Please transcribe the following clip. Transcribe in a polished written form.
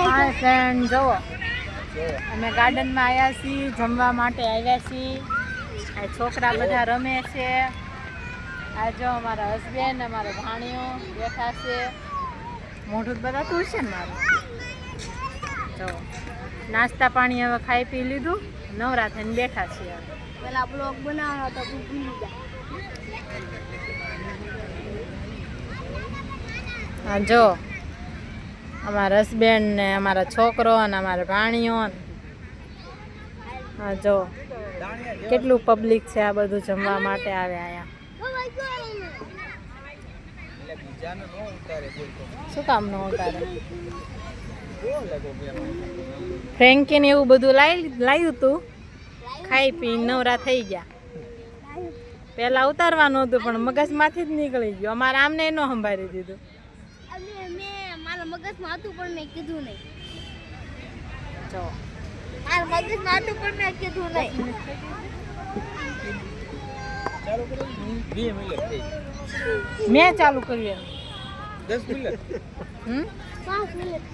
હા ફ્રેન્ડ જુઓ અમે ગાર્ડનમાં આવ્યા છીએ, જમવા માટે આવ્યા છીએ. આ છોકરા બધા રમે છે. આ જો અમારા હસબેન્ડ અમારા ભાણીઓ બેઠા છે. મોઢું બધા તું છે ને મારું. જો નાસ્તા પાણી હવે ખાઈ પી લીધું, નવરા થઈને બેઠા છીએ. પેલા બ્લોગ બનાવવાનો તો ભૂલી ગયા. હા જો અમારા હસબેન્ડ ને અમારા છોકરો અને અમારા ભાણીઓ. હા જો કેટલું પબ્લિક છે. આ બધું જમવા માટે આવ્યા અહીંયા. શું કામ ન ઉતારે? ફ્રેન્કી ને એવું બધું લાવ્યું તું, ખાઈ પી નવરા થઈ ગયા. પેલા ઉતારવાનું હતું પણ મગજમાંથી જ નીકળી ગયું. અમારે આમને ન સંભાળી દીધું. મારા મગજમાં હતું પણ મેં કીધું નહીં. જો મારા મગજમાં હતું પણ મેં કીધું નહીં. મેં ચાલુ કર્યું 10 મિનિટ 5 મિનિટ